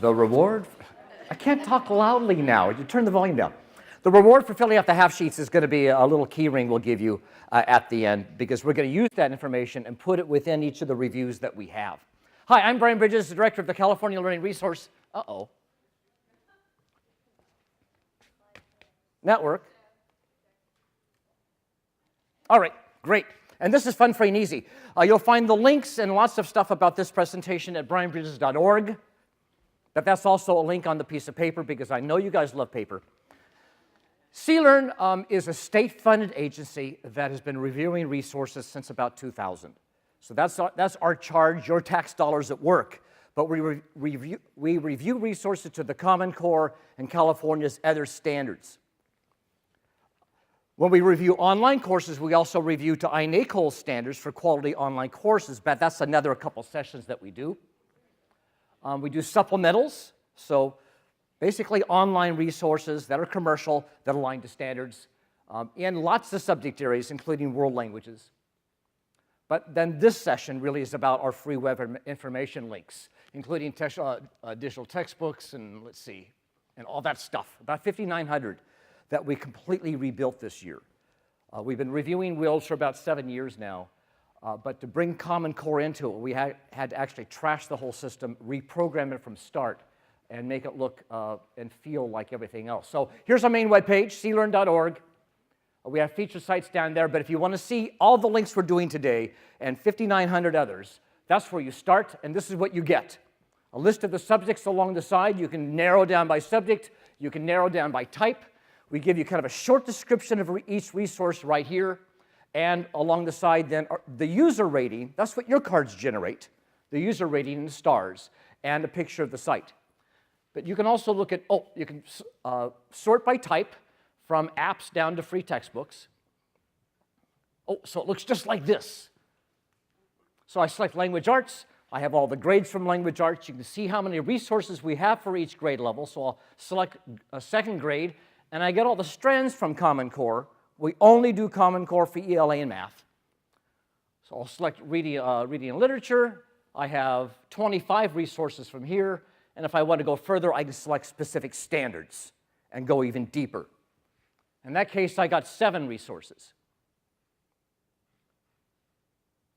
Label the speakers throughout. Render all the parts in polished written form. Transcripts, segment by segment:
Speaker 1: The reward, I can't talk loudly now. You turn the volume down. The reward for filling out the half sheets is going to be a little key ring we'll give you at the end, because we're going to use that information and put it within each of the reviews that we have. Hi, I'm Brian Bridges, the Director of the California Learning Resource Network. All right, great. And this is fun, free, and easy. You'll find the links and lots of stuff about this presentation at brianbridges.org. But that's also a link on the piece of paper, because I know you guys love paper. CLRN is a state-funded agency that has been reviewing resources since about 2000. So that's our charge, your tax dollars at work. But we review resources to the Common Core and California's other standards. When we review online courses, we also review to INACOL standards for quality online courses, but that's another couple sessions that we do. We do supplementals, so basically online resources that are commercial, that align to standards, in lots of subject areas, including world languages. But then this session really is about our free web information links, including digital textbooks and, let's see, and all that stuff, about 5,900 that we completely rebuilt this year. We've been reviewing WILs for about 7 years now, but to bring Common Core into it, we had to actually trash the whole system, reprogram it from start, and make it look and feel like everything else. So here's our main webpage, clearn.org. We have feature sites down there, but if you want to see all the links we're doing today and 5,900 others, that's where you start, and this is what you get. A list of the subjects along the side. You can narrow down by subject. You can narrow down by type. We give you kind of a short description of each resource right here, and along the side then the user rating. That's what your cards generate, the user rating in stars, and a picture of the site. But you can also look at, you can sort by type from apps down to free textbooks. So it looks just like this. So I select language arts. I have all the grades from language arts. You can see how many resources we have for each grade level. So I'll select a second grade, and I get all the strands from Common Core. We only do Common Core for ELA and math. So I'll select reading and literature. I have 25 resources from here. And if I want to go further, I can select specific standards and go even deeper. In that case, I got 7 resources.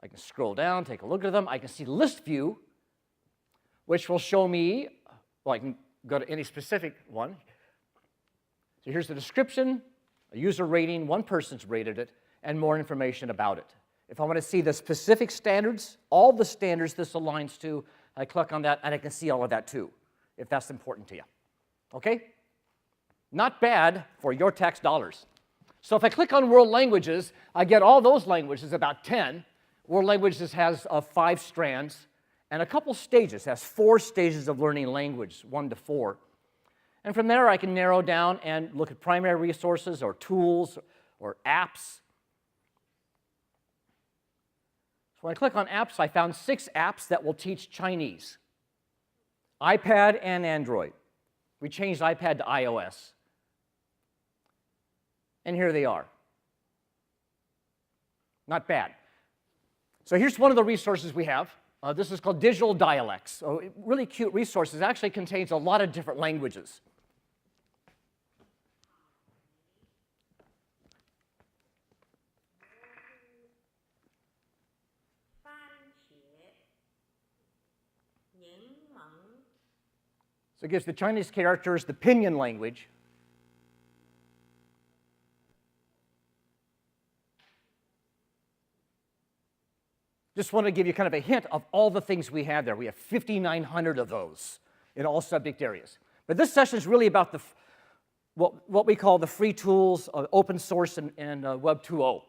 Speaker 1: I can scroll down, take a look at them. I can see list view, which will show me, well, I can go to any specific one. So here's the description, a user rating, one person's rated it, and more information about it. If I want to see the specific standards, all the standards this aligns to, I click on that, and I can see all of that too, if that's important to you. Okay? Not bad for your tax dollars. So if I click on World Languages, I get all those languages, about 10. World Languages has 5 strands and a couple stages. It has 4 stages of learning language, 1 to 4. And from there, I can narrow down and look at primary resources or tools or apps. So when I click on apps, I found 6 apps that will teach Chinese. iPad and Android. We changed iPad to iOS. And here they are. Not bad. So here's one of the resources we have. This is called Digital Dialects. So really cute resources. It actually contains a lot of different languages. So it gives the Chinese characters, the pinyin language. Just want to give you kind of a hint of all the things we have there. We have 5,900 of those in all subject areas. But this session is really about what we call the free tools, open source, and Web 2.0.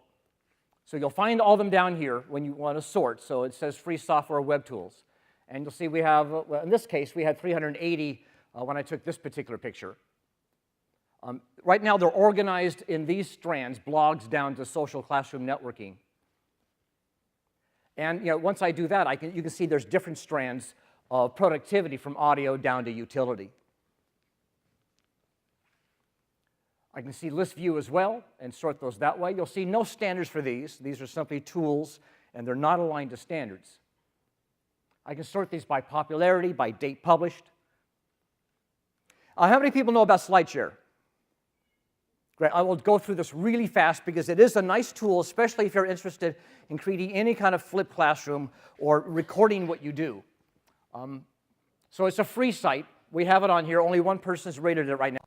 Speaker 1: So you'll find all of them down here when you want to sort. So it says free software web tools. And you'll see we have, well, in this case, we had 380 when I took this particular picture. Right now, they're organized in these strands, blogs down to social classroom networking. And once I do that, you can see there's different strands of productivity from audio down to utility. I can see list view as well and sort those that way. You'll see no standards for these. These are simply tools, and they're not aligned to standards. I can sort these by popularity, by date published. How many people know about Slideshare? Great. I will go through this really fast because it is a nice tool, especially if you're interested in creating any kind of flipped classroom or recording what you do. So it's a free site. We have it on here. Only one person's rated it right now.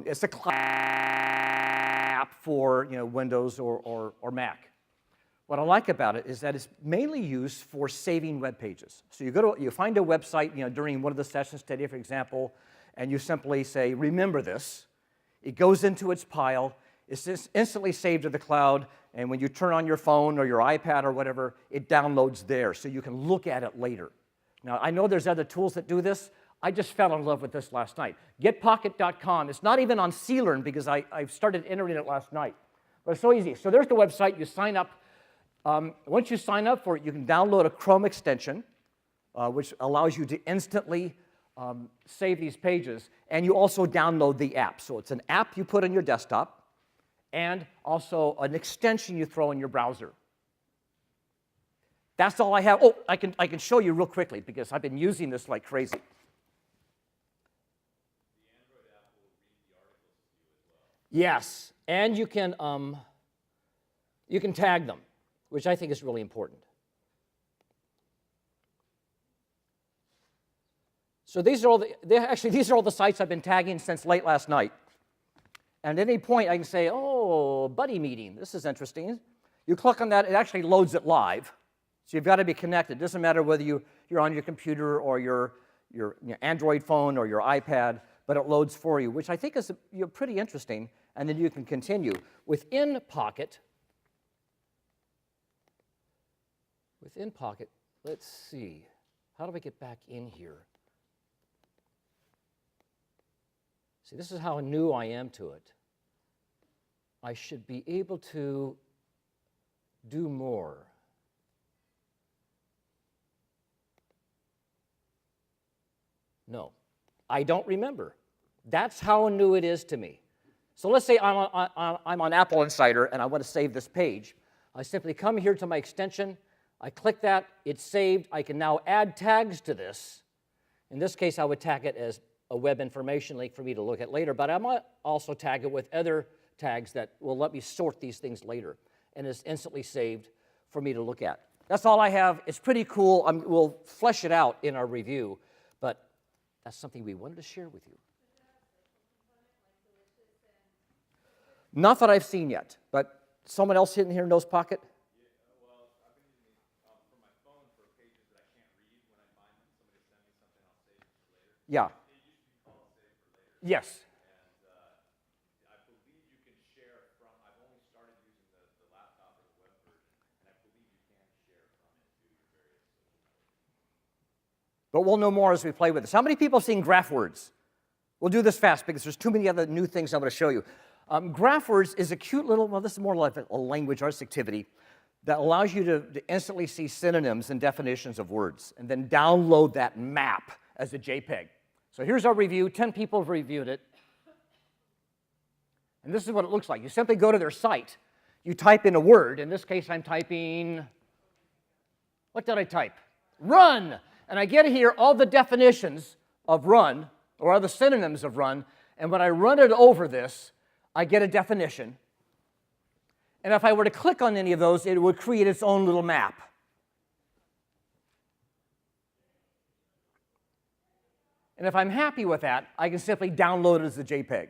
Speaker 1: It's a clap for Windows or Mac. What I like about it is that it's mainly used for saving web pages. So you find a website during one of the sessions today, for example, and you simply say, remember this. It goes into its pile. It's just instantly saved to the cloud, and when you turn on your phone or your iPad or whatever, it downloads there, so you can look at it later. Now, I know there's other tools that do this. I just fell in love with this last night. Getpocket.com. It's not even on CLRN because I started entering it last night. But it's so easy. So there's the website. You sign up. Once you sign up for it, you can download a Chrome extension, which allows you to instantly save these pages. And you also download the app. So it's an app you put on your desktop and also an extension you throw in your browser. That's all I have. Oh, I can show you real quickly because I've been using this like crazy. Yes, and you can tag them, which I think is really important. So these are all the sites I've been tagging since late last night. And at any point, I can say, oh, buddy meeting. This is interesting. You click on that, it actually loads it live. So you've got to be connected. It doesn't matter whether you're on your computer or your Android phone or your iPad, but it loads for you, which I think is pretty interesting. And then you can continue. Within Pocket, let's see. How do I get back in here? See, this is how new I am to it. I should be able to do more. No, I don't remember. That's how new it is to me. So let's say I'm on Apple Insider and I want to save this page. I simply come here to my extension. I click that. It's saved. I can now add tags to this. In this case, I would tag it as a web information link for me to look at later, but I might also tag it with other tags that will let me sort these things later, and it's instantly saved for me to look at. That's all I have. It's pretty cool. We'll flesh it out in our review, but that's something we wanted to share with you. Not that I've seen yet, but someone else in here knows Pocket?
Speaker 2: Yeah, well, I've been using it for my phone for pages that I can't read when I find them. Somebody send me something, I'll save it for later.
Speaker 1: Yeah.
Speaker 2: It used to be called Save for Later.
Speaker 1: Yes.
Speaker 2: And I believe you can share from, I've only started using the laptop or the web version, and I believe you can share from it to your various social networks.
Speaker 1: But we'll know more as we play with this. How many people have seen GraphWords? We'll do this fast because there's too many other new things I'm going to show you. GraphWords is a cute little, well, this is more like a language arts activity that allows you to instantly see synonyms and definitions of words and then download that map as a JPEG. So here's our review. 10 people have reviewed it. And this is what it looks like. You simply go to their site. You type in a word. In this case, I'm typing, what did I type? Run. And I get here all the definitions of run, or other synonyms of run, and when I run it over this, I get a definition. And if I were to click on any of those, it would create its own little map. And if I'm happy with that, I can simply download it as a JPEG.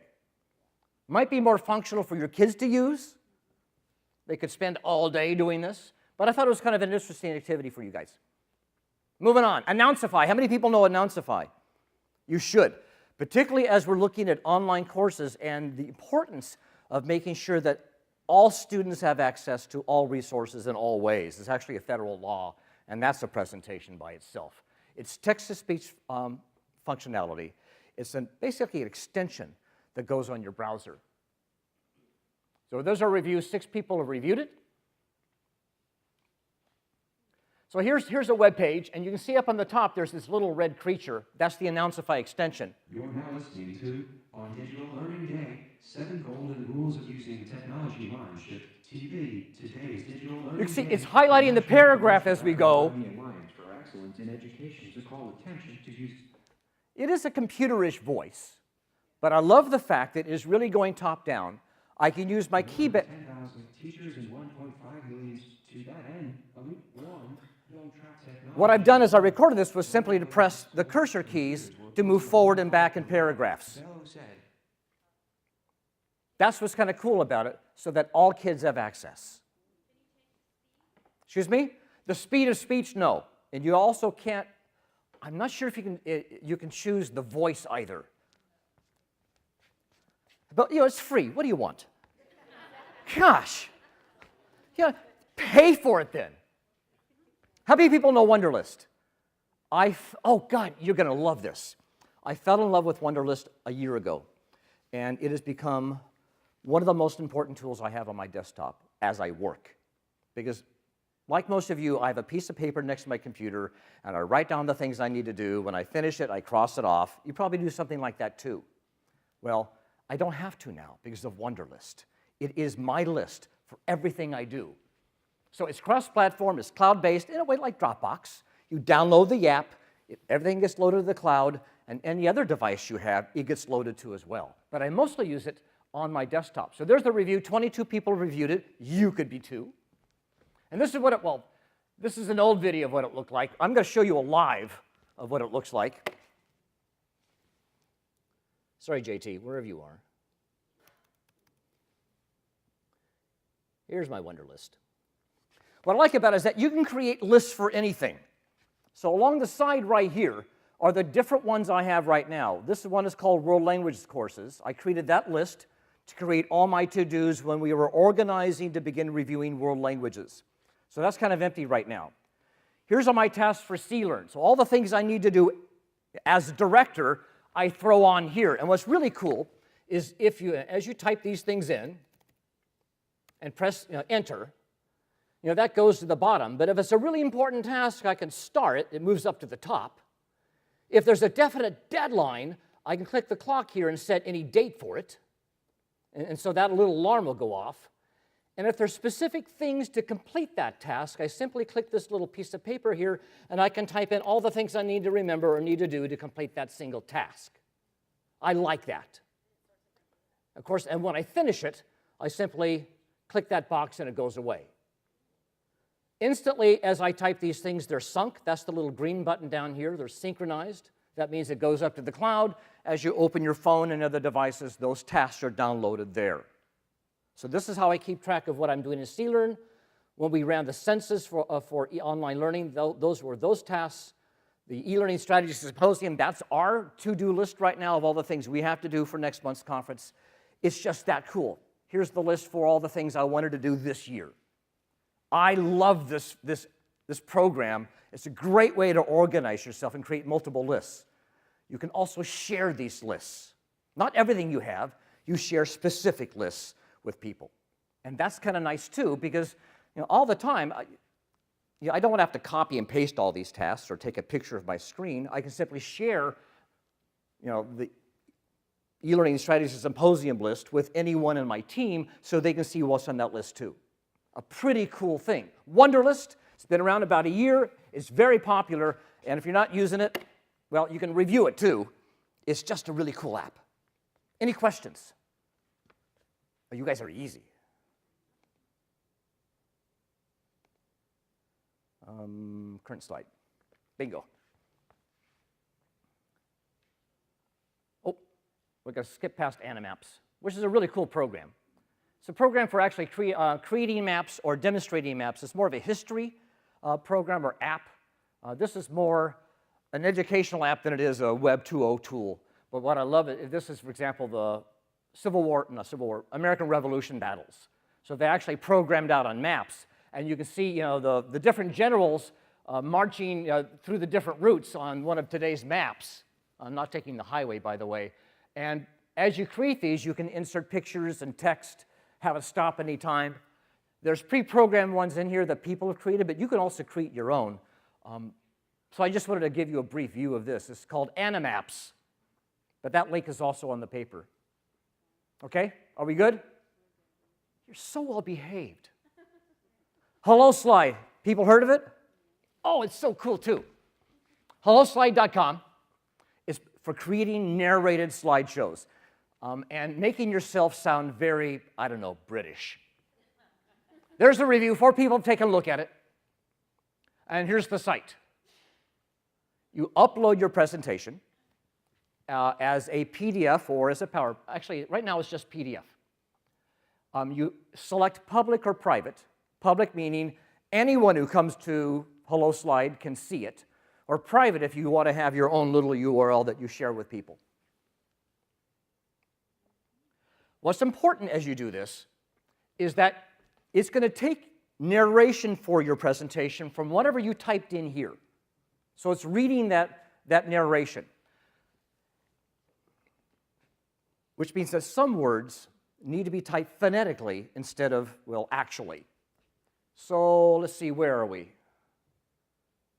Speaker 1: Might be more functional for your kids to use. They could spend all day doing this. But I thought it was kind of an interesting activity for you guys. Moving on. Announceify. How many people know Announceify? You should. Particularly as we're looking at online courses and the importance of making sure that all students have access to all resources in all ways. It's actually a federal law, and that's a presentation by itself. It's text-to-speech functionality. It's basically an extension that goes on your browser. So there's our review. 6 people have reviewed it. So here's a web page, and you can see up on the top there's this little red creature. That's the Announceify extension.
Speaker 3: You're now listening to, on Digital Learning Day, 7 Golden Rules of Using Technology Mindship TV. Today's Digital Learning
Speaker 1: You can see
Speaker 3: Day.
Speaker 1: it's highlighting the paragraph as we go.
Speaker 3: The Alliance for Excellence in Education to call attention to use.
Speaker 1: It is a computerish voice, but I love the fact that it is really going top down. I can use my keyboard.
Speaker 3: 10,000 teachers and 1.5 million to that end. Don't track technology.
Speaker 1: What I've done as I recorded this was simply to press the cursor keys to move forward and back in paragraphs. That's what's kind of cool about it, so that all kids have access. Excuse me? The speed of speech, no. And you also can't, I'm not sure if you can choose the voice either. But, it's free. What do you want? Gosh. Pay for it then. How many people know Wunderlist? Oh, God, you're going to love this. I fell in love with Wunderlist a year ago, and it has become one of the most important tools I have on my desktop as I work. Because, like most of you, I have a piece of paper next to my computer, and I write down the things I need to do. When I finish it, I cross it off. You probably do something like that, too. Well, I don't have to now because of Wunderlist. It is my list for everything I do. So it's cross-platform, it's cloud-based, in a way like Dropbox. You download the app, everything gets loaded to the cloud, and any other device you have, it gets loaded to as well. But I mostly use it on my desktop. So there's the review. 22 people reviewed it. You could be too. And this is what this is an old video of what it looked like. I'm going to show you a live of what it looks like. Sorry, JT, wherever you are. Here's my Wunderlist. What I like about it is that you can create lists for anything. So along the side right here are the different ones I have right now. This one is called World Languages Courses. I created that list to create all my to-dos when we were organizing to begin reviewing world languages. So that's kind of empty right now. Here's all my tasks for CLRN. So all the things I need to do as a director, I throw on here. And what's really cool is as you type these things in and press enter, that goes to the bottom. But if it's a really important task, I can start it. It moves up to the top. If there's a definite deadline, I can click the clock here and set any date for it. And so that little alarm will go off. And if there's specific things to complete that task, I simply click this little piece of paper here, and I can type in all the things I need to remember or need to do to complete that single task. I like that. Of course, and when I finish it, I simply click that box and it goes away. Instantly, as I type these things, they're sunk. That's the little green button down here. They're synchronized. That means it goes up to the cloud. As you open your phone and other devices, those tasks are downloaded there. So this is how I keep track of what I'm doing in CLRN. When we ran the census for online learning, those were those tasks. The e-learning strategy symposium, that's our to-do list right now of all the things we have to do for next month's conference. It's just that cool. Here's the list for all the things I wanted to do this year. I love this program. It's a great way to organize yourself and create multiple lists. You can also share these lists. Not everything you have. You share specific lists with people. And that's kind of nice, too, because all the time, I don't want to have to copy and paste all these tasks or take a picture of my screen. I can simply share the e-learning strategy symposium list with anyone in my team so they can see what's on that list, too. A pretty cool thing. Wunderlist, it's been around about a year. It's very popular. And if you're not using it, well, you can review it too. It's just a really cool app. Any questions? Oh, you guys are easy. Current slide. Bingo. Oh, we're going to skip past Animaps, which is a really cool program. It's a program for actually creating maps or demonstrating maps. It's more of a history program or app. This is more an educational app than it is a Web 2.0 tool. But what I love is this is, for example, the American Revolution battles. So they actually programmed out on maps, and you can see, the different generals marching through the different routes on one of today's maps. I'm not taking the highway, by the way. And as you create these, you can insert pictures and text, have it stop anytime. There's pre-programmed ones in here that people have created, but you can also create your own. So I just wanted to give you a brief view of this. It's called Animaps, but that link is also on the paper. Okay, are we good? You're so well behaved. HelloSlide, people heard of it? Oh, it's so cool too. HelloSlide.com is for creating narrated slideshows and making yourself sound very, I don't know, British. There's a review. 4 people have taken a look at it. And here's the site. You upload your presentation as a PDF or as a PowerPoint. Actually, right now it's just PDF. You select public or private. Public meaning anyone who comes to HelloSlide can see it. Or private if you want to have your own little URL that you share with people. What's important as you do this is that it's going to take narration for your presentation from whatever you typed in here. So it's reading that narration, which means that some words need to be typed phonetically instead of, well, actually. So let's see, where are we?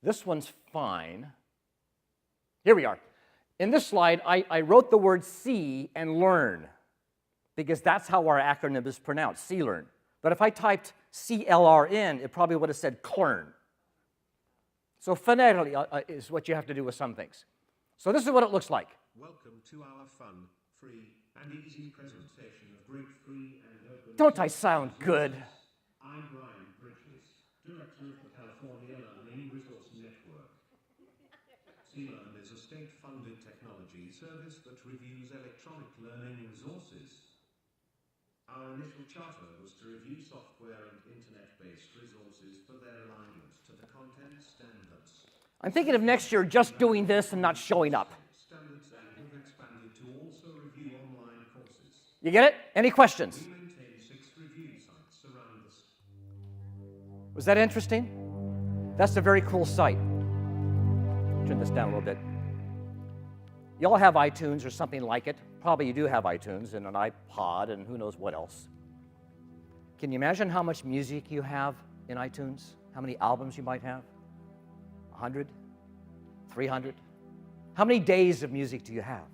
Speaker 1: This one's fine. Here we are. In this slide, I wrote the word see and learn because that's how our acronym is pronounced, CLRN. But if I typed CLRN, it probably would have said CLRN. So phonetically is what you have to do with some things. So this is what it looks like.
Speaker 3: Welcome to our fun, free, and easy presentation of great free and open.
Speaker 1: Don't I sound good?
Speaker 3: I'm Brian Bridges, Director of the California Learning Resource Network. CLRN is a state-funded technology service that reviews electronic learning resources. Our initial charter was to review software and internet-based resources for their alignment to the content standards.
Speaker 1: I'm thinking of next year just doing this and not showing up.
Speaker 3: Standards and have expanded to also review online courses.
Speaker 1: You get it? Any questions?
Speaker 3: We maintain 6 review sites around the
Speaker 1: Was that interesting? That's a very cool site. Turn this down a little bit. You all have iTunes or something like it. Probably you do have iTunes and an iPod and who knows what else. Can you imagine how much music you have in iTunes? How many albums you might have? 100? 300? How many days of music do you have?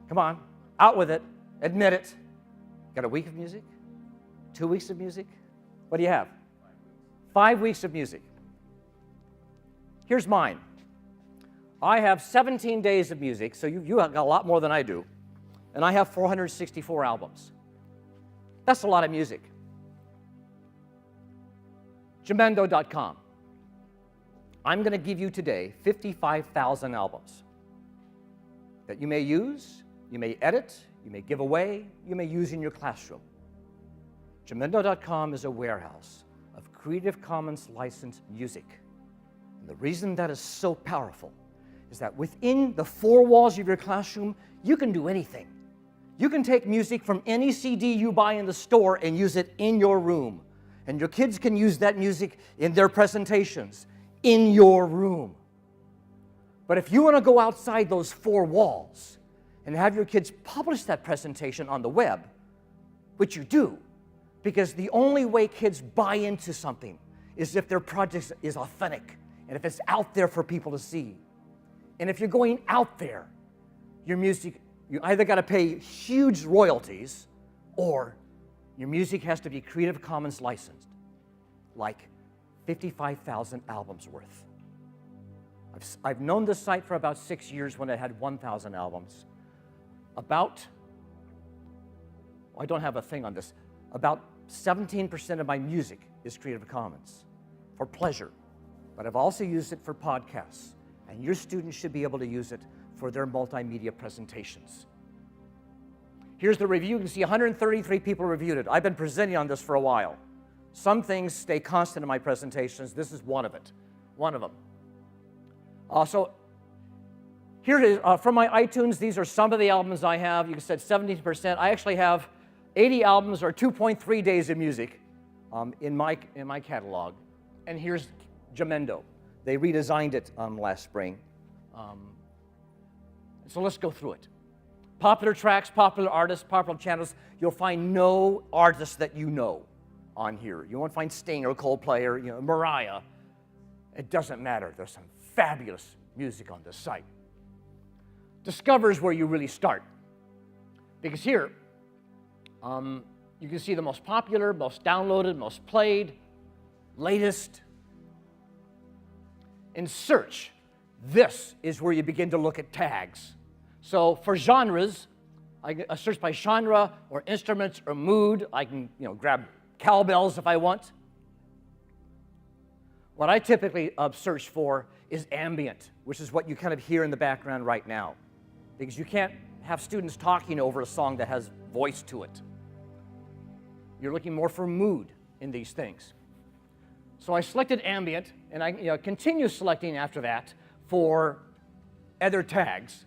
Speaker 1: Come on, out with it. Admit it. Got a week of music? 2 weeks of music? What do you have? 5 weeks of music. Here's mine. I have 17 days of music, so you have got a lot more than I do. And I have 464 albums. That's a lot of music. Jamendo.com. I'm going to give you today 55,000 albums that you may use, you may edit, you may give away, you may use in your classroom. Jamendo.com is a warehouse of Creative Commons licensed music. And the reason that is so powerful is that within the 4 walls of your classroom, you can do anything. You can take music from any CD you buy in the store and use it in your room. And your kids can use that music in their presentations in your room. But if you want to go outside those 4 walls and have your kids publish that presentation on the web, which you do, because the only way kids buy into something is if their project is authentic and if it's out there for people to see. And if you're going out there, your music, you either got to pay huge royalties or your music has to be Creative Commons licensed, like 55,000 albums worth. I've known this site for about 6 years when it had 1,000 albums. I don't have a thing on this, about 17% of my music is Creative Commons for pleasure, but I've also used it for podcasts, and your students should be able to use it for their multimedia presentations. Here's the review. You can see 133 people reviewed it. I've been presenting on this for a while. Some things stay constant in my presentations. This is one of them. So here it is. From my iTunes, these are some of the albums I have. You can say 17%. I actually have 80 albums or 2.3 days of music in my catalog. And here's Jamendo. They redesigned it last spring. So let's go through it. Popular tracks, popular artists, popular channels. You'll find no artists that you know on here. You won't find Sting or Coldplay or Mariah. It doesn't matter. There's some fabulous music on this site. Discover is where you really start. Because here, you can see the most popular, most downloaded, most played, latest. In search, this is where you begin to look at tags. So for genres, I search by genre or instruments or mood. I can grab cowbells if I want. What I typically search for is ambient, which is what you kind of hear in the background right now, because you can't have students talking over a song that has voice to it. You're looking more for mood in these things. So I selected ambient, and I continue selecting after that for other tags.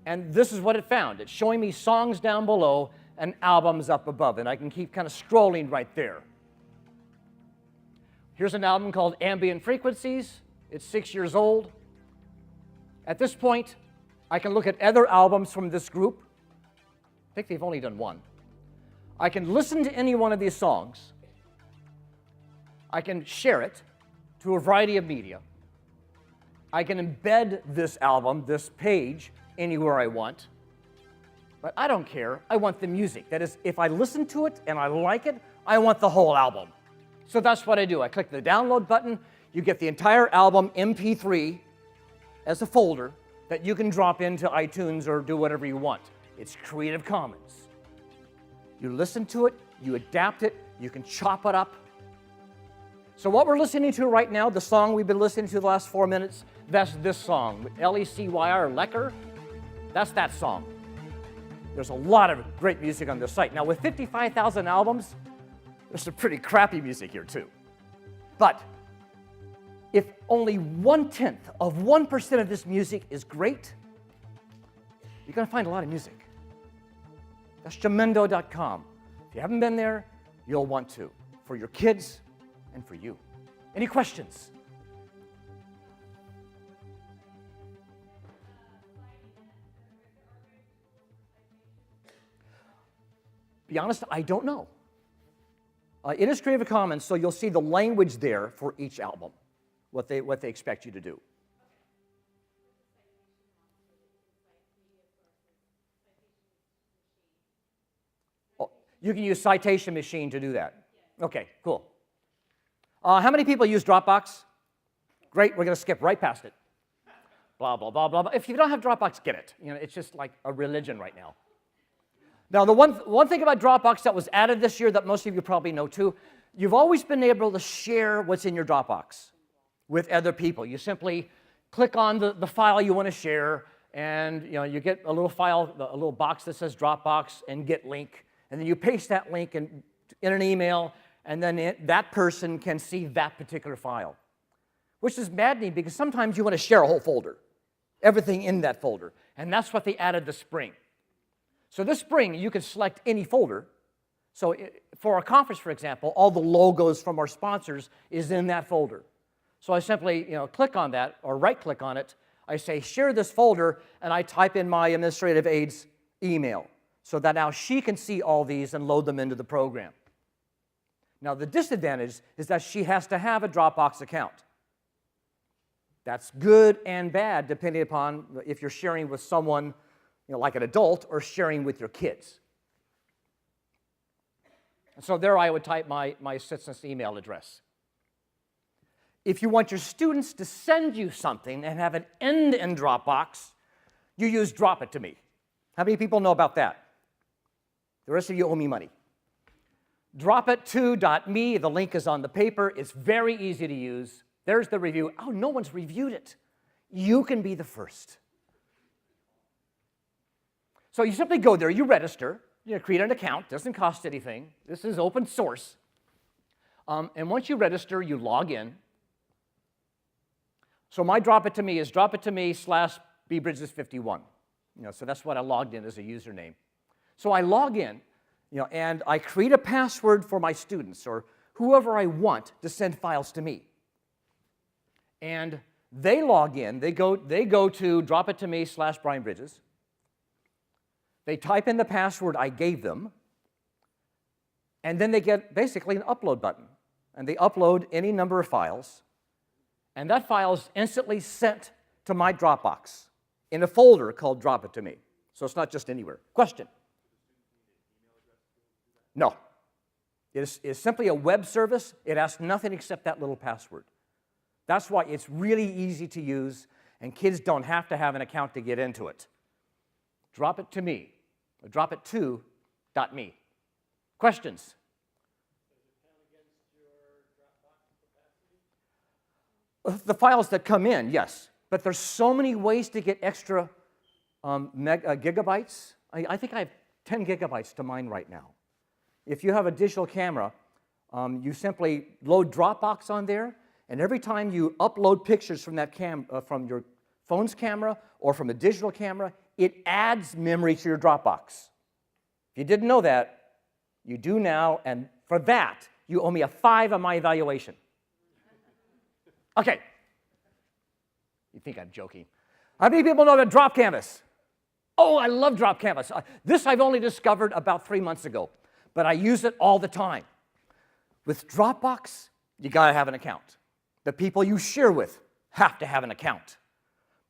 Speaker 1: And this is what it found. It's showing me songs down below and albums up above, and I can keep kind of scrolling right there. Here's an album called Ambient Frequencies. It's 6 years old. At this point, I can look at other albums from this group. I think they've only done one. I can listen to any one of these songs. I can share it to a variety of media. I can embed this album, this page, anywhere I want. But I don't care. I want the music. That is, if I listen to it and I like it, I want the whole album. So that's what I do. I click the download button. You get the entire album MP3 as a folder that you can drop into iTunes or do whatever you want. It's Creative Commons. You listen to it, you adapt it, you can chop it up. So what we're listening to right now, the song we've been listening to the last 4 minutes, that's this song, L-E-C-Y-R, Lecker. That's that song. There's a lot of great music on this site. Now, with 55,000 albums, there's some pretty crappy music here, too. But if only 0.1% of this music is great, you're going to find a lot of music. That's jamendo.com. If you haven't been there, you'll want to, for your kids and for you. Any questions? Be honest, I don't know. It is Creative Commons, so you'll see the language there for each album, what they expect you to do. Oh, you can use Citation Machine to do that. Okay, cool. How many people use Dropbox? Great, we're going to skip right past it. Blah, blah, blah, blah, blah. If you don't have Dropbox, get it. It's just like a religion right now. Now, the one thing about Dropbox that was added this year that most of you probably know too, you've always been able to share what's in your Dropbox with other people. You simply click on the file you want to share, and you get a little file, a little box that says Dropbox and get link, and then you paste that link in an email, and then that person can see that particular file, which is maddening because sometimes you want to share a whole folder, everything in that folder, and that's what they added this spring. So this spring, you can select any folder. So for our conference, for example, all the logos from our sponsors is in that folder. So I simply click on that or right-click on it. I say, share this folder, and I type in my administrative aide's email so that now she can see all these and load them into the program. Now, the disadvantage is that she has to have a Dropbox account. That's good and bad depending upon if you're sharing with someone like an adult, or sharing with your kids. And so there I would type my assistant's email address. if you want your students to send you something and have an end-to-end Dropbox, you use Drop It to Me. How many people know about that? The rest of you owe me money. Dropit2.me, the link is on the paper. It's very easy to use. There's the review. Oh, no one's reviewed it. You can be the first. So you simply go there, you register, you create an account, doesn't cost anything. This is open source. And once you register, you log in. So my Drop It to Me is dropit2me/bbridges51. So that's what I logged in as a username. So I log in, and I create a password for my students or whoever I want to send files to me. And they log in, they go to dropit2me/BrianBridges. They type in the password I gave them, and then they get basically an upload button. And they upload any number of files, and that file is instantly sent to my Dropbox in a folder called Drop It to Me. So it's not just anywhere. Question? No. It is simply a web service. It asks nothing except that little password. That's why it's really easy to use, and kids don't have to have an account to get into it. Drop It to Me, or dropit2.me. Questions? The files that come in, yes. But there's so many ways to get extra gigabytes. I think I have 10 gigabytes to mine right now. If you have a digital camera, you simply load Dropbox on there, and every time you upload pictures from that from your phone's camera or from a digital camera, it adds memory to your Dropbox. If you didn't know that, you do now, and for that, you owe me a 5 on my evaluation. Okay. You think I'm joking. How many people know about Drop Canvas? Oh, I love Drop Canvas. This I've only discovered about 3 months ago, but I use it all the time. With Dropbox, you got to have an account. The people you share with have to have an account.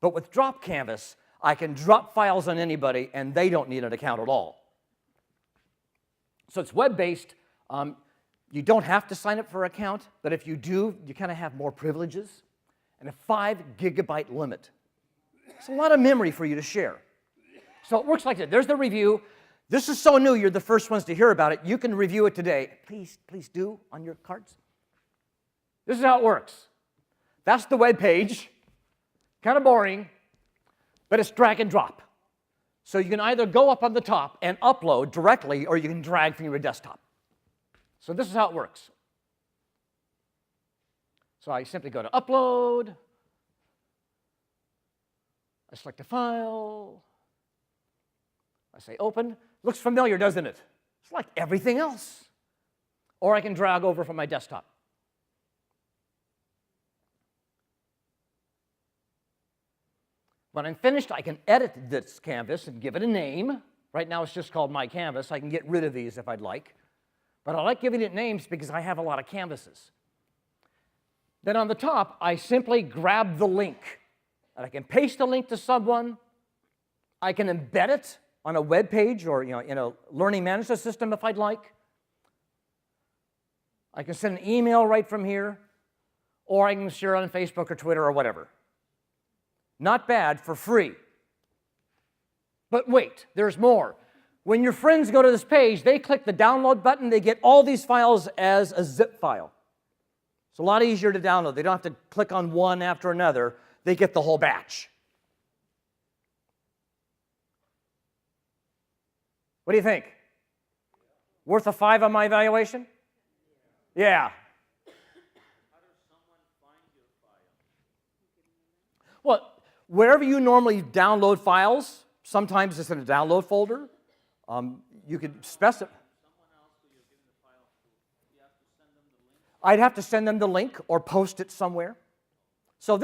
Speaker 1: But with Drop Canvas, I can drop files on anybody, and they don't need an account at all. So it's web-based. You don't have to sign up for an account, but if you do, you kind of have more privileges and a 5 gigabyte limit. It's a lot of memory for you to share. So it works like that. There's the review. This is so new, you're the first ones to hear about it. You can review it today. Please do on your cards. This is how it works. That's the web page. Kind of boring, but it's drag and drop. So you can either go up on the top and upload directly, or you can drag from your desktop. So this is how it works. So I simply go to Upload. I select a file. I say Open. Looks familiar, doesn't it? It's like everything else. Or I can drag over from my desktop. When I'm finished, I can edit this canvas and give it a name. Right now it's just called My Canvas. I can get rid of these if I'd like. But I like giving it names because I have a lot of canvases. Then on the top, I simply grab the link. And I can paste the link to someone. I can embed it on a web page or in a learning management system if I'd like. I can send an email right from here, or I can share it on Facebook or Twitter or whatever. Not bad for free. But wait, there's more. When your friends go to this page, they click the download button, they get all these files as a zip file. It's a lot easier to download. They don't have to click on one after another. They get the whole batch. What do you think? Worth a 5 on my evaluation? Yeah.
Speaker 2: How does someone find your file?
Speaker 1: Well, wherever you normally download files, sometimes it's in a download folder. You could specify.
Speaker 2: Someone else who you're giving the file to, you have to send them the link?
Speaker 1: I'd have to send them the link or post it somewhere. So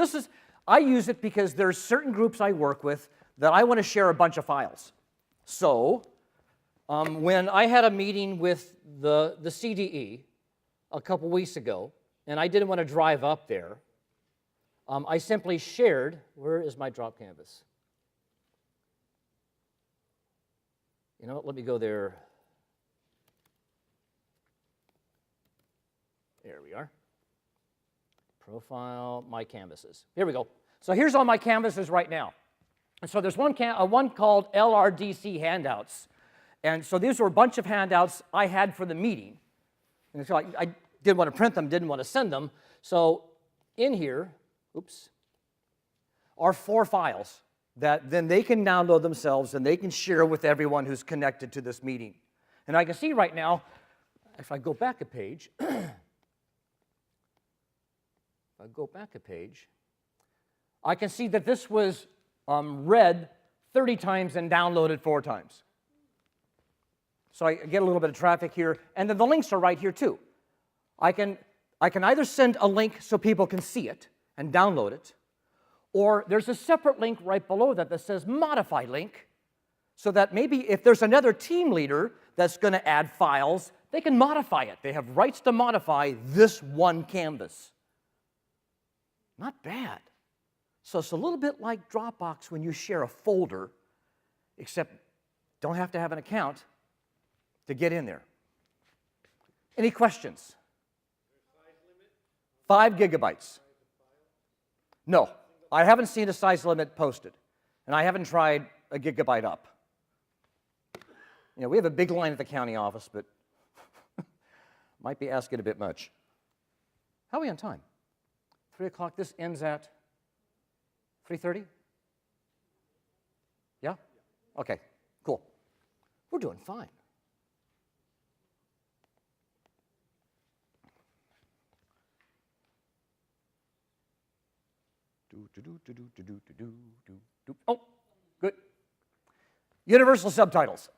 Speaker 1: I use it because there's certain groups I work with that I want to share a bunch of files. So when I had a meeting with the CDE a couple weeks ago, and I didn't want to drive up there, I simply shared, where is my drop canvas? You know what, let me go there. There we are. Profile, my canvases. Here we go. So here's all my canvases right now. And so there's one called LRDC handouts. And so these were a bunch of handouts I had for the meeting. And so I didn't want to print them, didn't want to send them. So in here, oops, are 4 files that then they can download themselves and they can share with everyone who's connected to this meeting. And I can see right now, if I go back a page, I can see that this was read 30 times and downloaded 4 times. So I get a little bit of traffic here, and then the links are right here too. I can either send a link so people can see it and download it, or there's a separate link right below that says modify link, so that maybe if there's another team leader that's going to add files, they can modify it. They have rights to modify this one canvas. Not bad. So it's a little bit like Dropbox when you share a folder, except don't have to have an account to get in there. Any questions? 5 gigabytes. No, I haven't seen a size limit posted, and I haven't tried a gigabyte up. You know, we have a big line at the county office, but might be asking a bit much. How are we on time? 3 o'clock. This ends at 3:30? Yeah? Okay, cool. We're doing fine. Oh, good. Universal subtitles.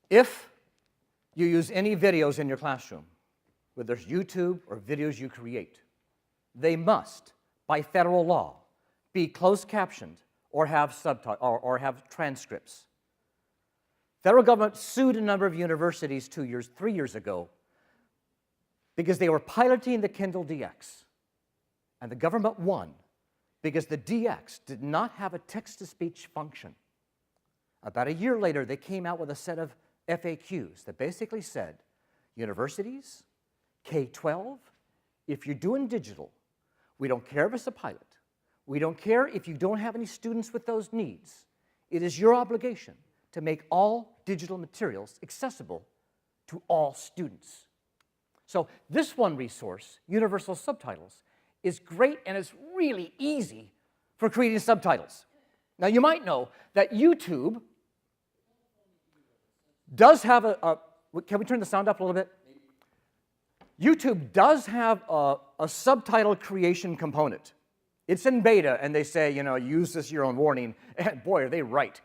Speaker 1: If you use any videos in your classroom, whether it's YouTube or videos you create, they must, by federal law, be closed captioned or have or have transcripts. Federal government sued a number of universities 3 years ago because they were piloting the Kindle DX. And the government won because the DX did not have a text-to-speech function. About a year later, they came out with a set of FAQs that basically said, universities, K-12, if you're doing digital, we don't care if it's a pilot. We don't care if you don't have any students with those needs. It is your obligation to make all digital materials accessible to all students. So this one resource, Universal Subtitles, is great, and it's really easy for creating subtitles. Now, you might know that YouTube does have can we turn the sound up a little bit? YouTube does have a subtitle creation component. It's in beta, and they say, you know, use this your own warning, and boy, are they right.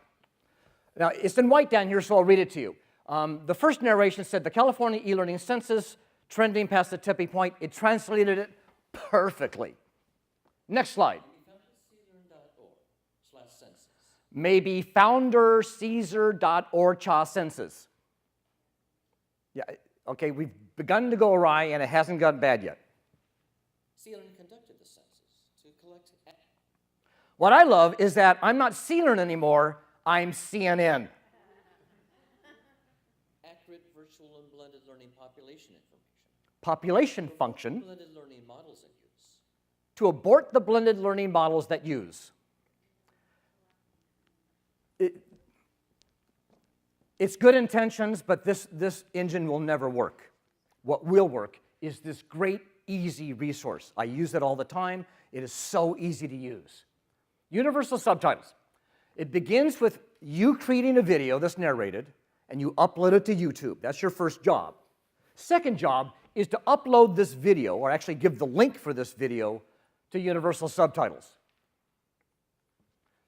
Speaker 1: Now, it's in white down here, so I'll read it to you. The first narration said, the California e-learning census trending past the tipping point. It translated it perfectly. Next slide. Maybe foundercaesar.org/census. Yeah, okay, we've begun to go awry, and it hasn't gotten bad yet.
Speaker 4: CLRN conducted the census to collect.
Speaker 1: What I love is that I'm not CLRN anymore, I'm CNN.
Speaker 4: Accurate virtual and blended learning population information.
Speaker 1: Population function
Speaker 4: Blended learning models in use.
Speaker 1: to abort the blended learning models that use. It's good intentions, but this engine will never work. What will work is this great, easy resource. I use it all the time. It is so easy to use. Universal subtitles. It begins with you creating a video that's narrated, and you upload it to YouTube. That's your first job. Second job is to upload this video, or actually give the link for this video, to Universal Subtitles.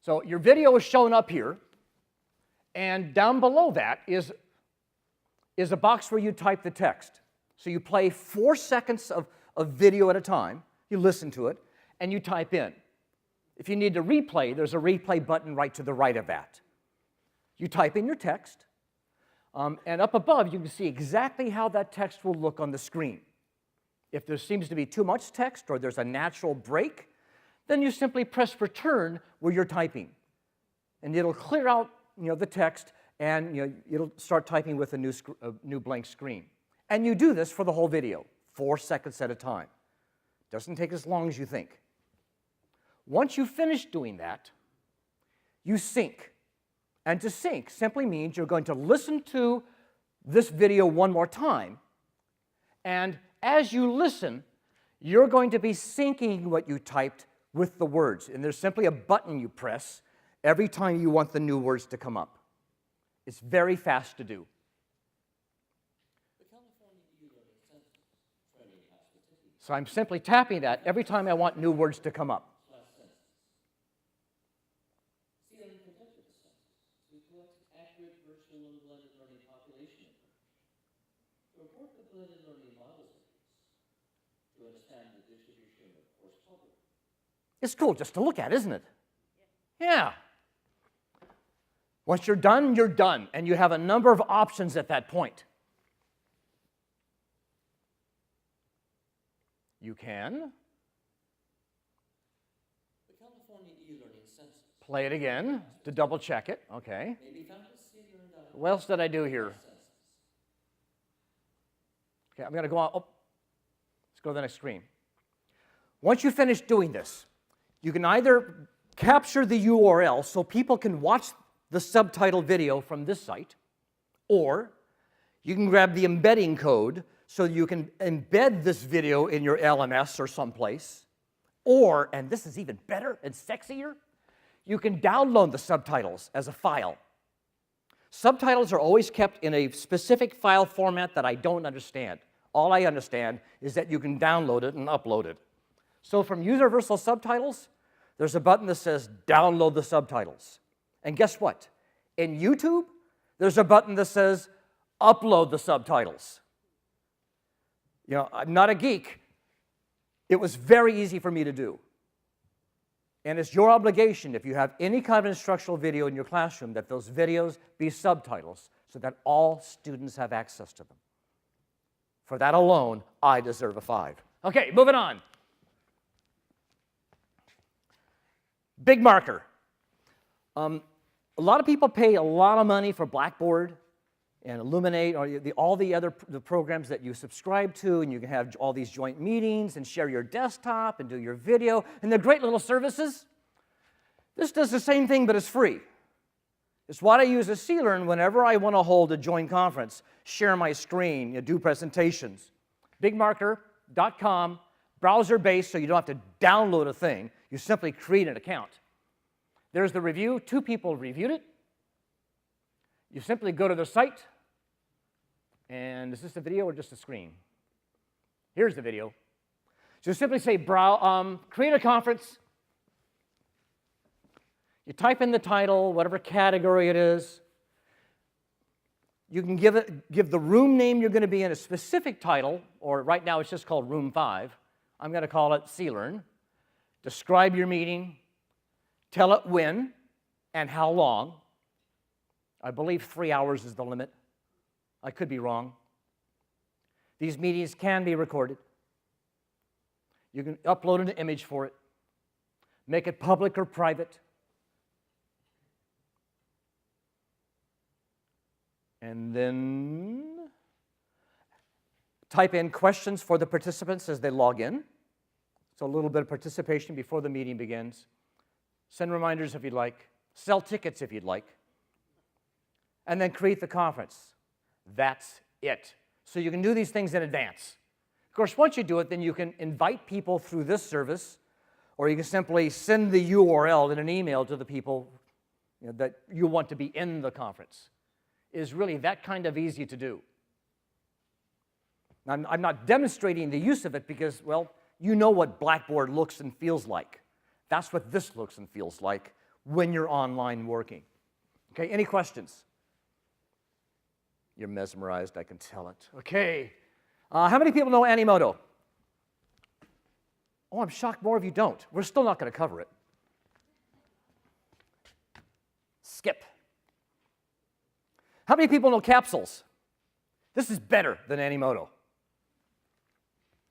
Speaker 1: So your video is shown up here, and down below that is a box where you type the text. So you play 4 seconds of video at a time, you listen to it, and you type in. If you need to replay, there's a replay button right to the right of that. You type in your text, and up above you can see exactly how that text will look on the screen. If there seems to be too much text or there's a natural break, then you simply press return where you're typing. And it'll clear out the text, and it'll start typing with a new blank screen. And you do this for the whole video, 4 seconds at a time. Doesn't take as long as you think. Once you finish doing that, you sync. And to sync simply means you're going to listen to this video one more time, and as you listen, you're going to be syncing what you typed with the words. And there's simply a button you press every time you want the new words to come up. It's very fast to do.
Speaker 4: The California e-learning census training has statistics.
Speaker 1: So I'm simply tapping that every time I want new words to come up.
Speaker 4: CLRN conducted the census to collect accurate virtual and blended learning population information, to report the blended learning models of these, to understand the distribution of course coverage.
Speaker 1: It's cool just to look at, isn't it? Yeah. Once you're done, and you have a number of options at that point. You can
Speaker 4: The California e-learning census
Speaker 1: play it again to double check it. Okay.
Speaker 4: may be found at CLRN.org.
Speaker 1: What else did I do here? Okay, I'm going to go on. Oh, let's go to the next screen. Once you finish doing this, you can either capture the URL so people can watch the subtitle video from this site, or you can grab the embedding code so you can embed this video in your LMS or someplace, or, and this is even better and sexier, you can download the subtitles as a file. Subtitles are always kept in a specific file format that I don't understand. All I understand is that you can download it and upload it. So from Universal Subtitles, there's a button that says download the subtitles. And guess what? In YouTube, there's a button that says upload the subtitles. You know, I'm not a geek. It was very easy for me to do. And it's your obligation, if you have any kind of instructional video in your classroom, that those videos be subtitles so that all students have access to them. For that alone, I deserve a 5. Okay, moving on. BigMarker. A lot of people pay a lot of money for Blackboard and Illuminate, or all the other programs that you subscribe to, and you can have all these joint meetings and share your desktop and do your video, and they're great little services. This does the same thing, but it's free. It's what I use as CLRN whenever I want to hold a joint conference, share my screen, do presentations. BigMarker.com, browser-based, so you don't have to download a thing. You simply create an account. There's the review. 2 people reviewed it. You simply go to the site, and is this a video or just a screen? Here's the video. So you simply say, create a conference. You type in the title, whatever category it is. You can give the room name you're going to be in a specific title, or right now it's just called Room 5. I'm going to call it CLRN. Describe your meeting. Tell it when and how long. I believe 3 hours is the limit. I could be wrong. These meetings can be recorded. You can upload an image for it. Make it public or private. And then type in questions for the participants as they log in. So a little bit of participation before the meeting begins. Send reminders if you'd like. Sell tickets if you'd like. And then create the conference. That's it. So you can do these things in advance. Of course, once you do it, then you can invite people through this service, or you can simply send the URL in an email to the people that you want to be in the conference. It is really that kind of easy to do. I'm not demonstrating the use of it because, well, you know what Blackboard looks and feels like. That's what this looks and feels like when you're online working. Okay, any questions? You're mesmerized, I can tell it. Okay, how many people know Animoto? Oh, I'm shocked more of you don't. We're still not going to cover it. Skip. How many people know Capsules? This is better than Animoto.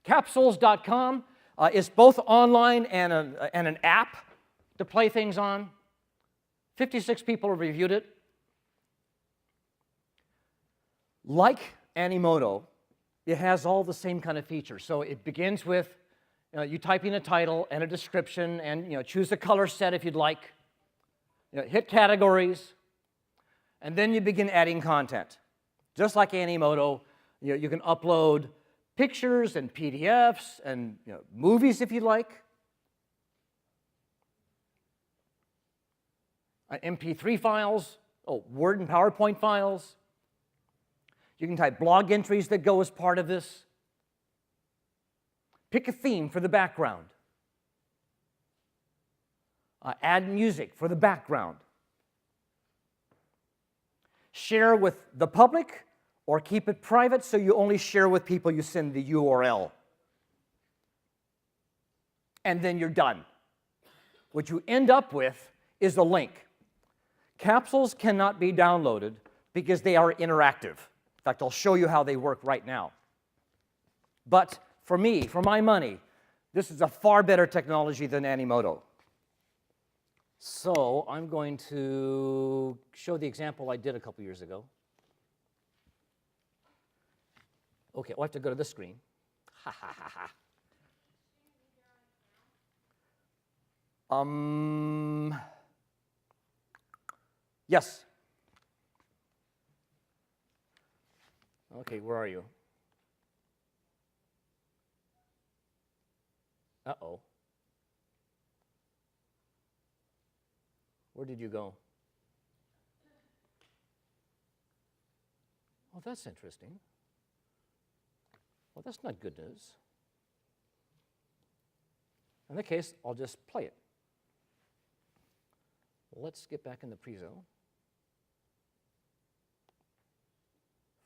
Speaker 1: Capsules.com is both online and an app to play things on. 56 people have reviewed it. Like Animoto, it has all the same kind of features. So it begins with you type in a title and a description, and choose a color set if you'd like. Hit categories, and then you begin adding content. Just like Animoto, you can upload pictures and PDFs and movies if you'd like. MP3 files, Word and PowerPoint files. You can type blog entries that go as part of this. Pick a theme for the background. Add music for the background. Share with the public or keep it private so you only share with people you send the URL. And then you're done. What you end up with is a link. Capsules cannot be downloaded because they are interactive. In fact, I'll show you how they work right now. But for me, for my money, this is a far better technology than Animoto. So I'm going to show the example I did a couple years ago. Okay, I'll have to go to this screen. Ha ha ha ha. Yes. Okay, where are you? Uh-oh. Where did you go? Oh, that's interesting. Well, that's not good news. In that case, I'll just play it. Let's get back in the prezo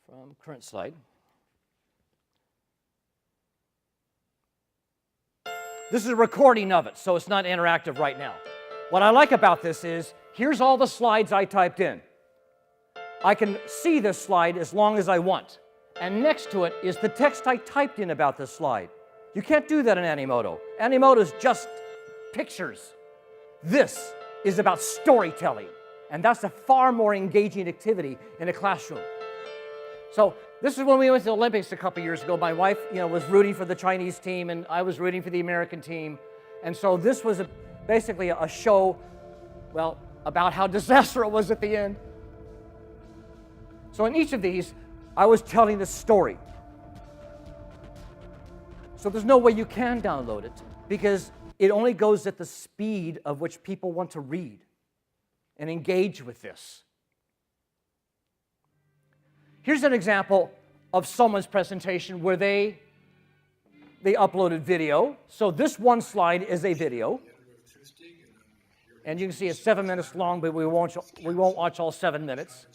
Speaker 1: from current slide. This is a recording of it, so it's not interactive right now. What I like about this is, here's all the slides I typed in. I can see this slide as long as I want. And next to it is the text I typed in about this slide. You can't do that in Animoto. Animoto is just pictures. This is about storytelling. And that's a far more engaging activity in a classroom. So this is when we went to the Olympics a couple years ago. My wife, was rooting for the Chinese team, and I was rooting for the American team. And so this was basically a show, about how disaster it was at the end. So in each of these, I was telling the story. So there's no way you can download it because it only goes at the speed of which people want to read and engage with this. Here's an example of someone's presentation where they uploaded video. So this one slide is a video. And you can see it's 7 minutes long, but we won't watch all 7 minutes.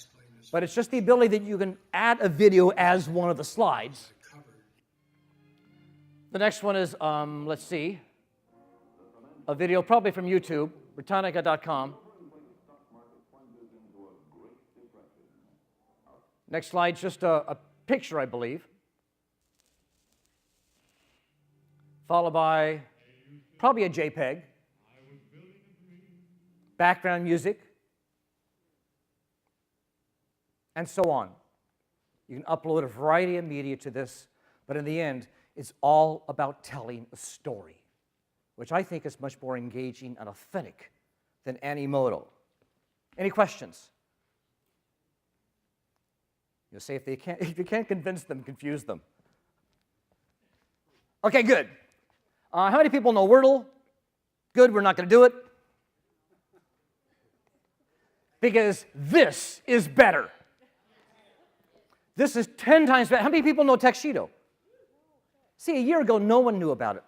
Speaker 1: But it's just the ability that you can add a video as one of the slides. The next one is, let's see, a video probably from YouTube, Britannica.com. Next slide, just a picture, I believe. Followed by probably a JPEG. Background music. And so on. You can upload a variety of media to this, but in the end, it's all about telling a story, which I think is much more engaging and authentic than Animoto. Any questions? You'll say if you can't convince them, confuse them. Okay, good. How many people know Wordle? Good, we're not going to do it. Because this is better. This is 10 times better. How many people know Tagxedo? See, a year ago, no one knew about it.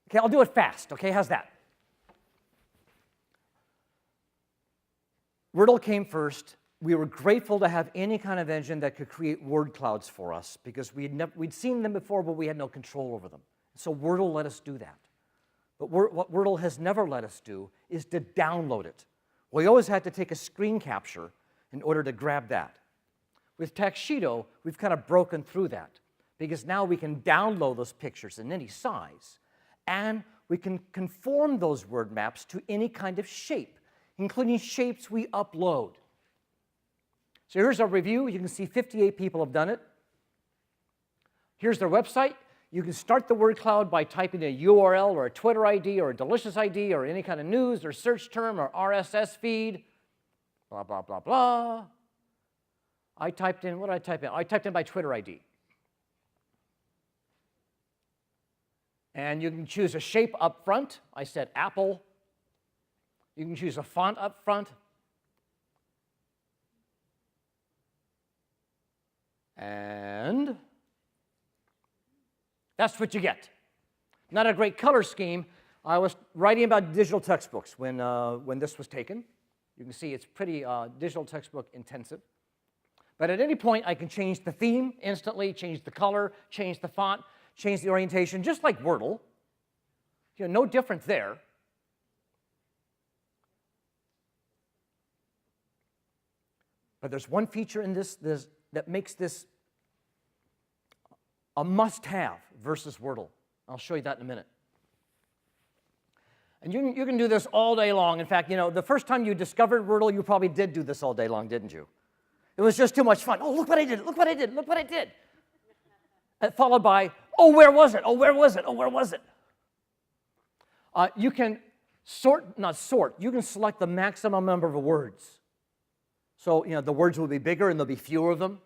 Speaker 1: Okay, I'll do it fast, okay? How's that? Wordle came first. We were grateful to have any kind of engine that could create word clouds for us because we'd seen them before, but we had no control over them. So Wordle let us do that. But what Wordle has never let us do is to download it. We always had to take a screen capture in order to grab that. With Tagxedo, we've kind of broken through that because now we can download those pictures in any size, and we can conform those word maps to any kind of shape, including shapes we upload. So here's our review. You can see 58 people have done it. Here's their website. You can start the word cloud by typing a URL or a Twitter ID or a Delicious ID or any kind of news or search term or RSS feed, blah, blah, blah, blah. I typed in, what did I type in? I typed in my Twitter ID. And you can choose a shape up front. I said Apple. You can choose a font up front. And that's what you get. Not a great color scheme. I was writing about digital textbooks when this was taken. You can see it's pretty digital textbook intensive. But at any point, I can change the theme instantly, change the color, change the font, change the orientation, just like Wordle. You know, no different there. But there's one feature in this that makes this a must-have versus Wordle. I'll show you that in a minute. And you can do this all day long. In fact, you know, the first time you discovered Wordle, you probably did do this all day long, didn't you? It was just too much fun. Oh, look what I did, look what I did, look what I did. And followed by, oh, where was it? Oh, where was it? Oh, where was it? You can you can select the maximum number of words. So, you know, the words will be bigger and there'll be fewer of them.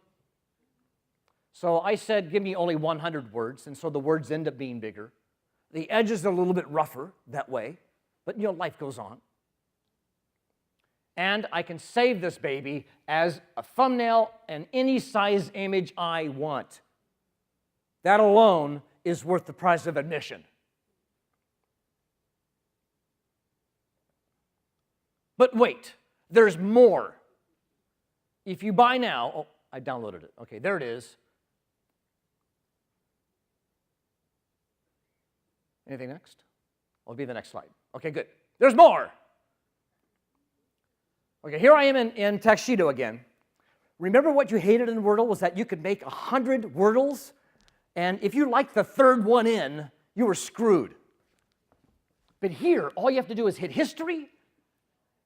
Speaker 1: So I said, give me only 100 words, and so the words end up being bigger. The edges are a little bit rougher that way, but, you know, life goes on. And I can save this baby as a thumbnail and any size image I want. That alone is worth the price of admission. But wait, there's more. If you buy now, oh, I downloaded it. Okay, there it is. Anything next? I'll be the next slide. Okay, good. There's more. Okay, here I am in Tagxedo again. Remember what you hated in Wordle was that you could make 100 Wordles, and if you liked the third one in, you were screwed. But here, all you have to do is hit history,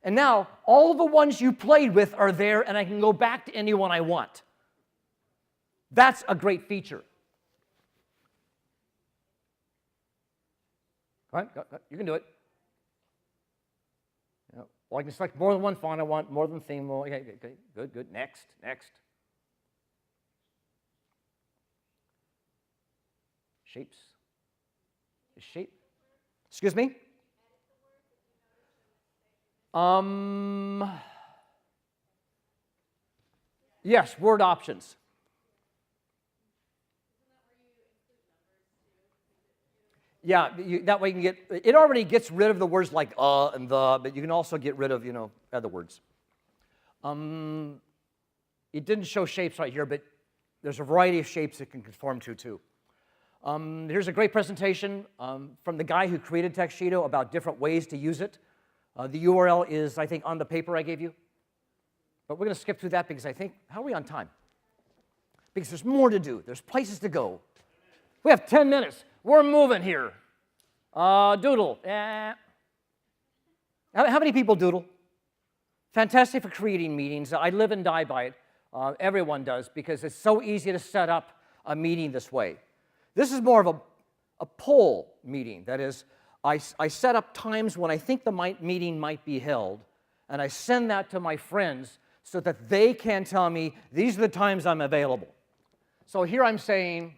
Speaker 1: and now all the ones you played with are there, and I can go back to anyone I want. That's a great feature. All right, you can do it. Yeah. Well, I can select more than one font I want, more than theme. Okay, good. Next. Shapes. Shape. Excuse me? Yes, word options. Yeah, that way you can get, it already gets rid of the words like and the, but you can also get rid of, you know, other words. It didn't show shapes right here, but there's a variety of shapes it can conform to, too. Here's a great presentation from the guy who created Tagxedo about different ways to use it. The URL is, I think, on the paper I gave you. But we're going to skip through that because I think, how are we on time? Because there's more to do. There's places to go. We have 10 minutes. We're moving here. Doodle. How many people doodle? Fantastic for creating meetings. I live and die by it. Everyone does because it's so easy to set up a meeting this way. This is more of a poll meeting. That is, I set up times when I think the meeting might be held, and I send that to my friends so that they can tell me, these are the times I'm available. So here I'm saying,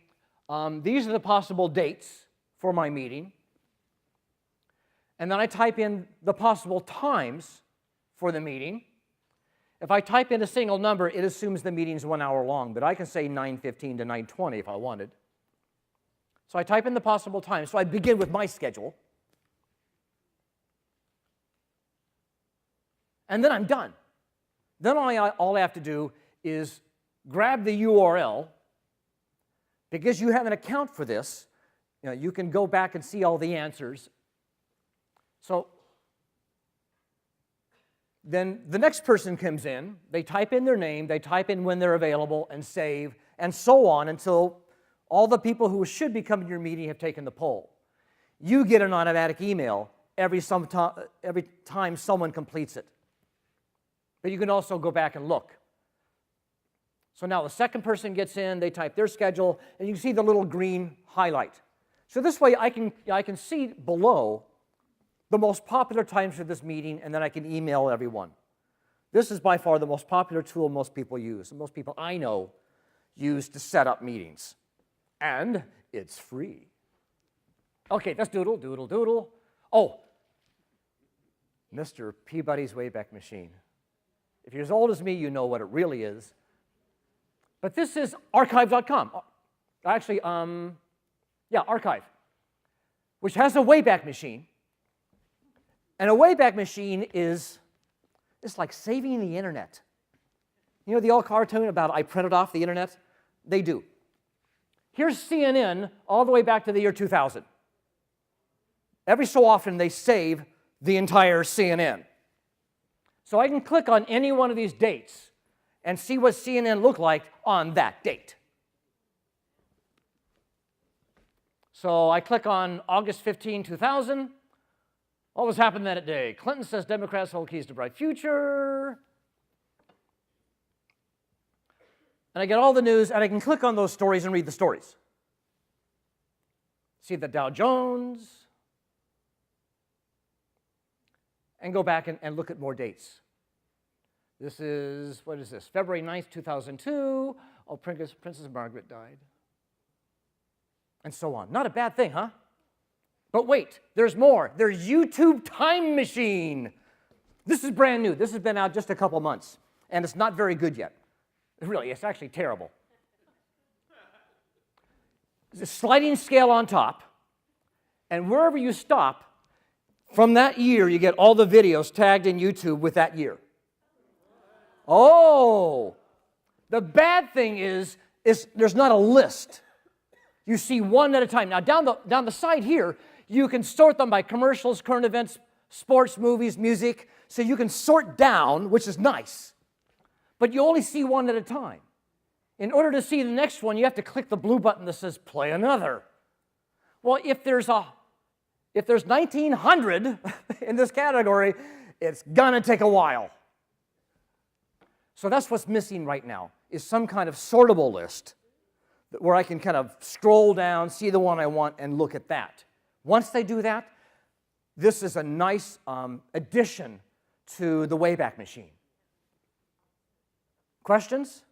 Speaker 1: these are the possible dates for my meeting. And then I type in the possible times for the meeting. If I type in a single number, it assumes the meeting's 1 hour long, but I can say 9:15 to 9:20 if I wanted. So I type in the possible times. So I begin with my schedule. And then I'm done. Then all I have to do is grab the URL. Because you have an account for this, you know, you can go back and see all the answers. So then the next person comes in, they type in their name, they type in when they're available, and save, and so on until all the people who should be coming to your meeting have taken the poll. You get an automatic email every time someone completes it. But you can also go back and look. So now the second person gets in, they type their schedule, and you can see the little green highlight. So this way I can see below the most popular times for this meeting, and then I can email everyone. This is by far the most popular tool most people use, and most people I know use to set up meetings. And it's free. Okay, that's doodle, doodle, doodle. Oh, Mr. Peabody's Wayback Machine. If you're as old as me, you know what it really is. But this is archive.com. Actually, archive, which has a Wayback Machine. And a Wayback Machine is, it's like saving the internet. You know the old cartoon about I printed off the internet? They do. Here's CNN all the way back to the year 2000. Every so often they save the entire CNN. So I can click on any one of these dates and see what CNN looked like on that date. So I click on August 15, 2000. What was happening that day? Clinton says Democrats hold keys to bright future. And I get all the news, and I can click on those stories and read the stories. See the Dow Jones. And go back and look at more dates. This is, what is this? February 9th, 2002. Oh, Princess Margaret died. And so on. Not a bad thing, huh? But wait, there's more. There's YouTube Time Machine. This is brand new. This has been out just a couple months, and it's not very good yet. Really, it's actually terrible. There's a sliding scale on top, and wherever you stop, from that year, you get all the videos tagged in YouTube with that year. Oh, the bad thing is there's not a list. You see one at a time. Now, down the side here, you can sort them by commercials, current events, sports, movies, music. So you can sort down, which is nice. But you only see one at a time. In order to see the next one, you have to click the blue button that says play another. Well, if there's 1,900 in this category, it's gonna take a while. So that's what's missing right now, is some kind of sortable list where I can kind of scroll down, see the one I want, and look at that. Once they do that, this is a nice addition to the Wayback Machine. Questions?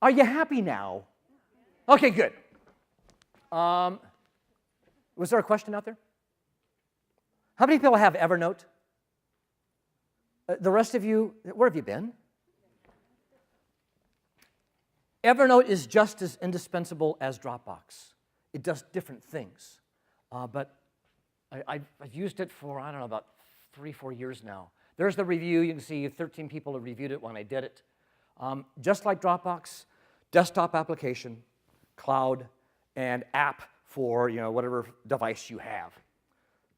Speaker 1: Are you happy now? Okay, good. Was there a question out there? How many people have Evernote? The rest of you, where have you been? Evernote is just as indispensable as Dropbox. It does different things. But I've used it for, I don't know, about 3-4 years now. There's the review. You can see 13 people have reviewed it when I did it. Just like Dropbox, desktop application, cloud, and app for whatever device you have.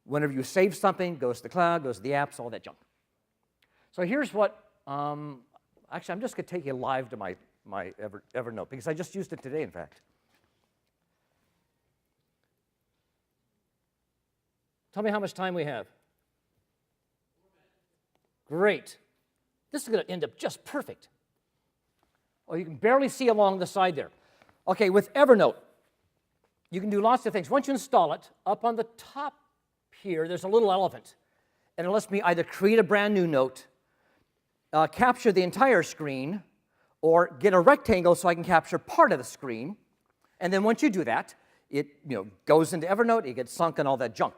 Speaker 1: Whenever you save something, goes to the cloud, goes to the apps, all that junk. So here's what, actually I'm just going to take you live to my Evernote, because I just used it today, in fact. Tell me how much time we have. Great. This is going to end up just perfect. Oh, you can barely see along the side there. Okay, with Evernote, you can do lots of things. Once you install it, up on the top here, there's a little elephant. And it lets me either create a brand new note, capture the entire screen, or get a rectangle so I can capture part of the screen. And then once you do that, it goes into Evernote, it gets sunk and all that junk.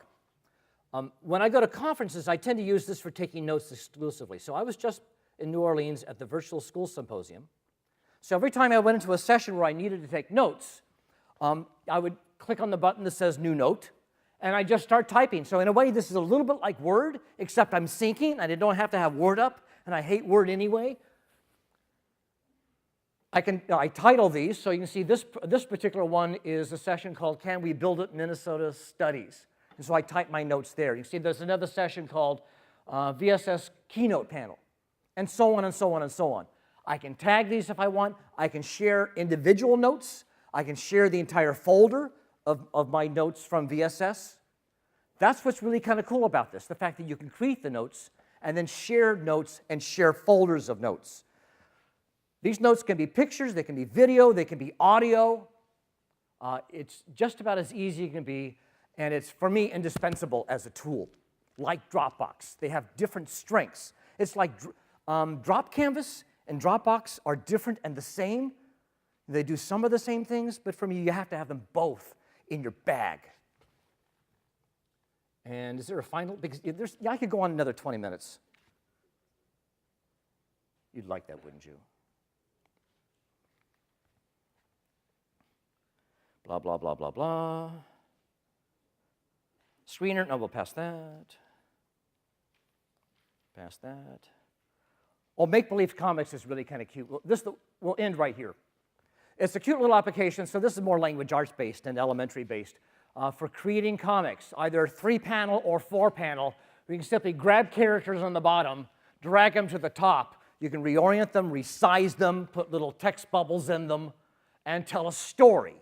Speaker 1: When I go to conferences, I tend to use this for taking notes exclusively. So I was just in New Orleans at the Virtual School Symposium. So every time I went into a session where I needed to take notes, I would click on the button that says New Note, and I just start typing. So in a way, this is a little bit like Word, except I'm syncing, and I don't have to have Word up, and I hate Word anyway. I title these, so you can see this particular one is a session called Can We Build It, Minnesota Studies. And so I type my notes there. You can see there's another session called VSS Keynote Panel, and so on and so on and so on. I can tag these if I want. I can share individual notes. I can share the entire folder of my notes from VSS. That's what's really kind of cool about this, the fact that you can create the notes and then share notes and share folders of notes. These notes can be pictures, they can be video, they can be audio. It's just about as easy as it can be, and it's, for me, indispensable as a tool, like Dropbox. They have different strengths. It's like Drop Canvas and Dropbox are different and the same. They do some of the same things, but for me, you have to have them both in your bag. And is there a final? Because yeah, I could go on another 20 minutes. You'd like that, wouldn't you? Blah, blah, blah, blah, blah. Screener, no, we'll pass that. Pass that. Oh, Make-Believe Comics is really kind of cute. We'll end right here. It's a cute little application, so this is more language arts-based and elementary-based for creating comics, either 3-panel or 4-panel. You can simply grab characters on the bottom, drag them to the top. You can reorient them, resize them, put little text bubbles in them, and tell a story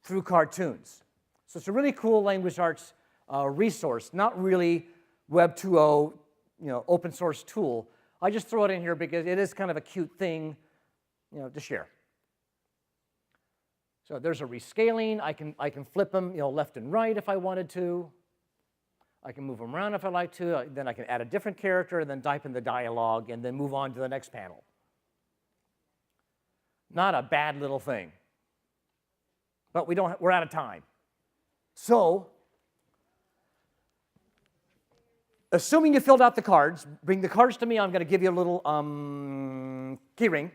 Speaker 1: through cartoons. So it's a really cool language arts resource, not really Web 2.0, open source tool. I just throw it in here because it is kind of a cute thing, to share. So there's a rescaling. I can flip them, left and right if I wanted to. I can move them around if I like to. Then I can add a different character, and then type in the dialogue, and then move on to the next panel. Not a bad little thing. But we're out of time. So, assuming you filled out the cards, bring the cards to me. I'm going to give you a little key ring.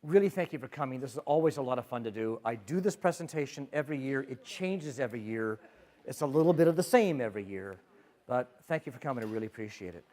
Speaker 1: Really thank you for coming. This is always a lot of fun to do. I do this presentation every year. It changes every year. It's a little bit of the same every year. But thank you for coming. I really appreciate it.